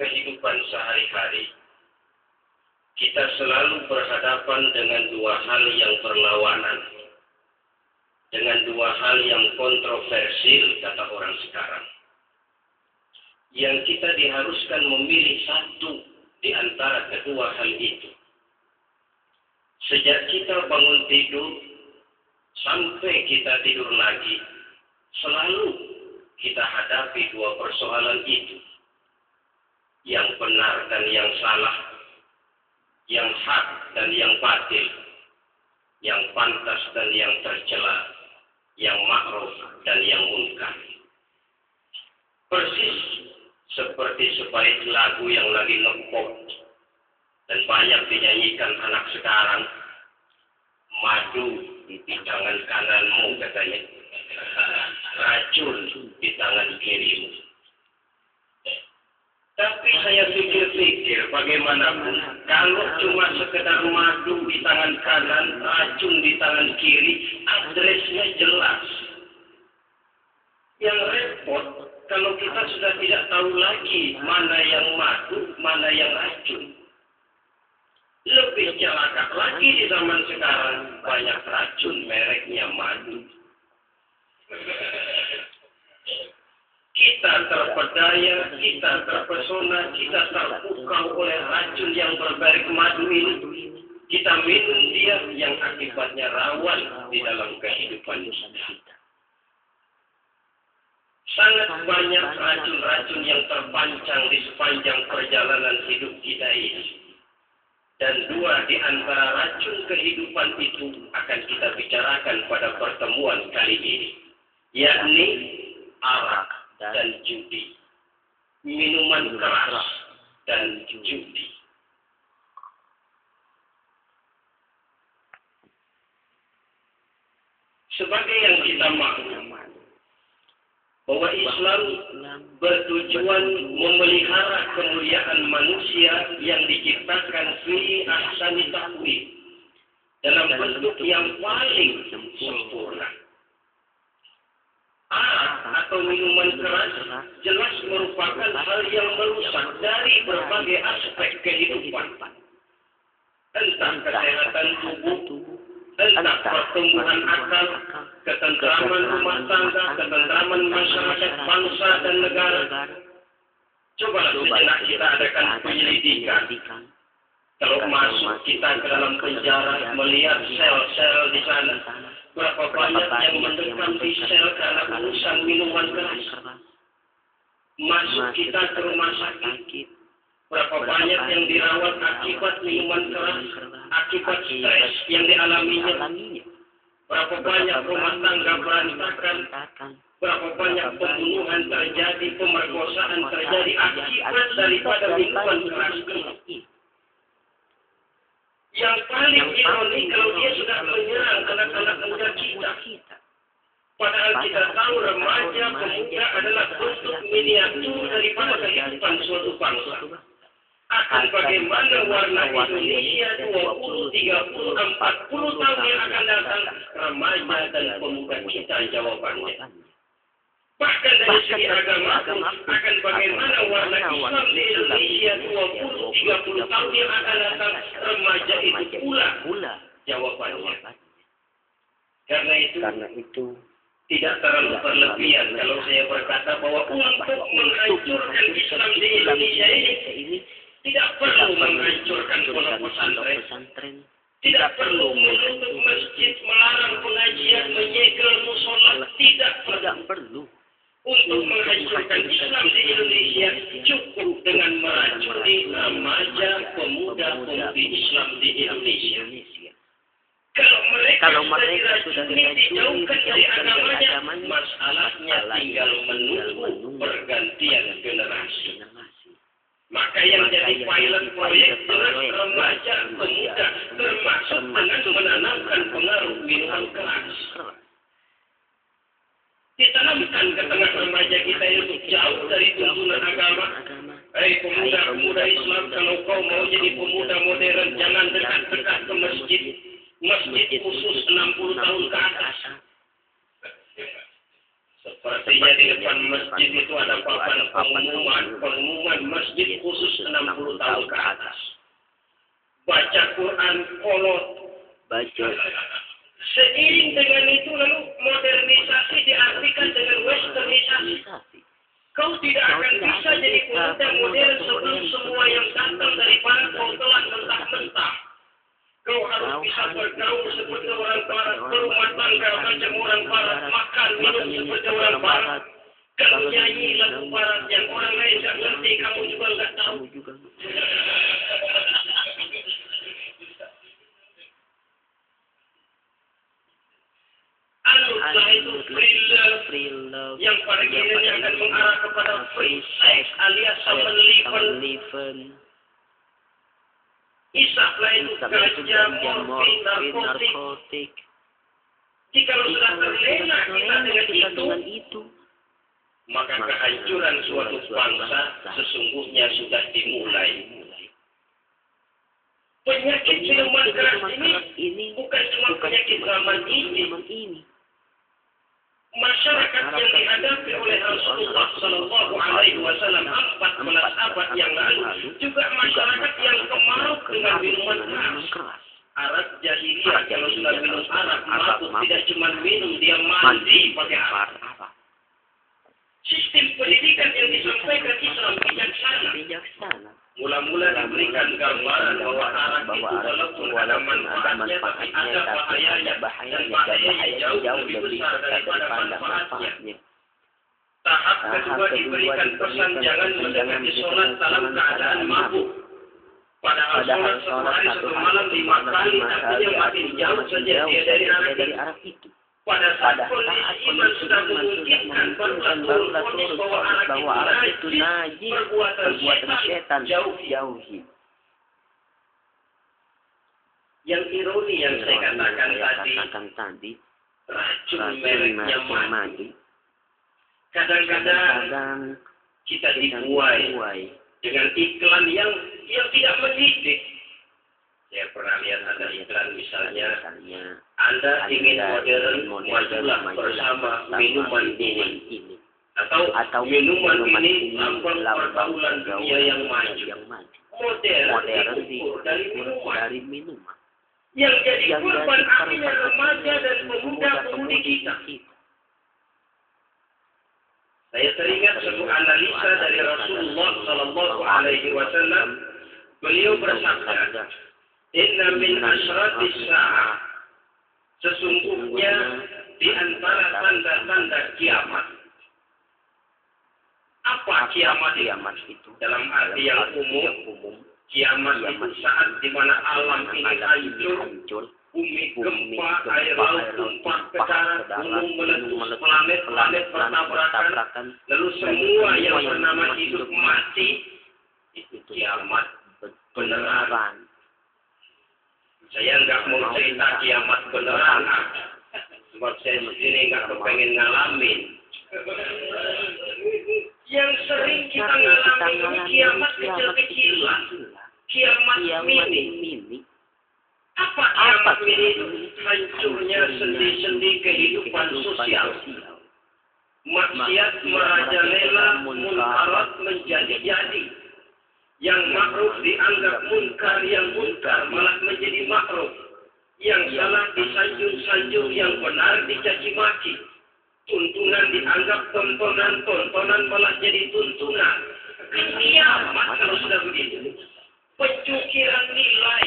kehidupan sehari-hari, kita selalu berhadapan dengan dua hal yang berlawanan, dengan dua hal yang kontroversial, kata orang sekarang. Yang kita diharuskan memilih satu di antara kedua hal itu. Sejak kita bangun tidur sampai kita tidur lagi, selalu kita hadapi dua persoalan itu. Yang benar dan yang salah, yang hak dan yang batil, yang pantas dan yang tercela, yang ma'ruf dan yang munkar. Persis seperti sebaik lagu yang lagi ngepop dan banyak dinyanyikan anak sekarang, madu di tangan kananmu katanya, racun di tangan kirimu. Tapi saya pikir-pikir bagaimanapun, kalau cuma sekedar madu di tangan kanan, racun di tangan kiri, adresnya jelas. Yang repot, kalau kita sudah tidak tahu lagi mana yang madu, mana yang racun. Lebih celaka lagi di zaman sekarang, banyak racun mereknya madu. Kita terpedaya, kita terpesona, kita terpukau oleh racun yang bermerek madu ini. Kita minum dia yang akibatnya rawan di dalam kehidupan kita. Sangat banyak racun-racun yang terpancang di sepanjang perjalanan hidup kita ini. Dan dua di antara racun kehidupan itu akan kita bicarakan pada pertemuan kali ini. Yakni arak dan judi, minuman keras dan judi. Sebagai yang kita maklum, bahwa Islam bertujuan memelihara kemuliaan manusia yang diciptakan fi ahsani taqwim, dalam bentuk yang paling sempurna. Arak atau minuman keras jelas merupakan hal yang merusak dari berbagai aspek kehidupan. Entah kesehatan tubuh, entah pertumbuhan akal, ketentraman rumah tangga, ketentraman masyarakat, bangsa dan negara. Cobalah sejenak kita adakan penyelidikan. Kalau masuk kita ke dalam penjara, melihat sel-sel di sana, berapa banyak yang mendekam di sel karena urusan minuman keras. Masuk kita ke rumah sakit, berapa banyak yang dirawat akibat minuman keras, akibat stres yang dialaminya. Berapa banyak rumah tangga berantakan, berapa banyak pembunuhan terjadi, pemerkosaan terjadi akibat daripada minuman keras ini. Yang paling ironi kalau dia sudah menyerang anak-anak muda kita. Padahal kita tahu remaja pemuda adalah bentuk miniatur daripada kehidupan suatu bangsa. Akan bagaimana warna Indonesia 20, 30, 40 tahun yang akan datang, remaja dan pemuda kita jawabannya. Bahkan dari segi agama pun akan bagaimana warna Islam di Indonesia 20, 30 tahun yang akan datang, remaja itu pula jawabannya. Karena itu tidak terlalu berlebihan kalau saya berkata bahwa untuk menghancurkan Islam di Indonesia ini tidak perlu menghancurkan pondok pesantren. Tidak perlu menutup masjid, melarang pengajian, menyegel musola. Tidak perlu. Untuk menghancurkan Islam di Indonesia cukup dengan meracuni remaja, pemuda-pemudi Islam di Indonesia. Kalau mereka sudah dijauhkan dari agamanya, masalahnya tinggal menunggu pergantian generasi. Maka yang jadi pilot proyek jelas remaja, pemuda, termasuk dengan menanamkan pengaruh minuman keras. Ditanamkan ke tengah remaja kita untuk jauh dari tuntunan agama. Pemuda-pemuda Islam, kalau kau mau jadi pemuda modern, jangan dekat-dekat ke masjid. Masjid khusus 60 tahun ke atas. Sepertinya di depan masjid itu ada papan pengumuman masjid khusus 60 tahun ke atas. Baca Quran kolot. Baca. Seiring dengan itu lalu modernisasi diartikan dengan westernisasi. Kau tidak akan bisa jadi pemuda modern sebelum semua yang datang daripada kau telah mentah-mentah. Kau harus bisa bergaul seperti orang barat, berumah tangga macam orang barat, makan minum seperti orang barat. Kalau nyanyi lagu barat yang orang lain tidak ngerti, kamu juga nggak tahu. Setelah itu free love yang pada akhirnya akan mengarah kepada free sex alias common living. Isaplah itu ganja, morfin, narkotik. Jika sudah terlena kita dengan itu, maka kehancuran suatu bangsa sesungguhnya sudah dimulai. Penyakit minuman keras ini bukan cuma penyakit zaman ini. Masyarakat yang dihadapi oleh Rasulullah Shallallahu Alaihi Wasallam 14 abad yang lalu juga masyarakat yang kemaruk dengan minuman keras. Arab jahiliyah kalau sudah minum arak mabuk tidak cuma minum, dia mandi pakai arak. Sistem pendidikan yang disampaikan Islam bijaksana. Mula-mula diberikan gambaran bahwa arak itu walaupun ada manfaatnya tapi ada bahayanya dan bahayanya jauh lebih besar daripada manfaatnya. Tahap kedua diberikan pesan jangan mendekati sholat dalam keadaan mabuk. Padahal sholat satu hari satu malam 5 kali artinya makin jauh saja dia dari arak itu. Pada saat kondisi iman sudah memungkinkan barulah turun bahwa arak itu najis, perbuatan setan, jauhi. Yang ironi yang saya katakan tadi, racun mereknya madu. Kadang-kadang kita dibuai dengan iklan yang tidak mendidik. Saya pernah lihat ada iklan misalnya, Anda ingin modern, majulah bersama minuman ini. Atau minuman ini lambang pergaulan dunia yang maju. Modern diukur dari minuman. Yang jadi korban akhirnya remaja dan pemuda-pemudi kita. Saya teringat sebuah analisa dari Rasulullah Sallallahu Alaihi Wasallam. Beliau bersabda, Inna min asyratis sa'ah. Sesungguhnya di antara tanda-tanda kiamat. Apa kiamat itu? Dalam arti yang umum, kiamat itu saat di mana alam ini hancur, bumi gempa, air laut tumpah ke darat, gunung meletus, planet-planet bertabrakan, lalu semua yang bernama hidup mati. Itu kiamat beneran. Saya nggak mau cerita kiamat beneran, sebab saya sendiri nggak kepengen ngalamin. Yang sering kita ngalamin kiamat kecil-kecilan, kiamat mini. Apa kiamat mini itu? Hancurnya sendi-sendi kehidupan sosial. Maksiat merajalela, munkarat menjadi-jadi. Yang makruh dianggap munkar, yang munkar malah menjadi makruh. Yang salah disanjung-sanjung, yang benar dicaci maki. Tuntunan dianggap tontonan malah jadi tuntunan. Kiamat kalau sudah begitu. Pencuciran nilai.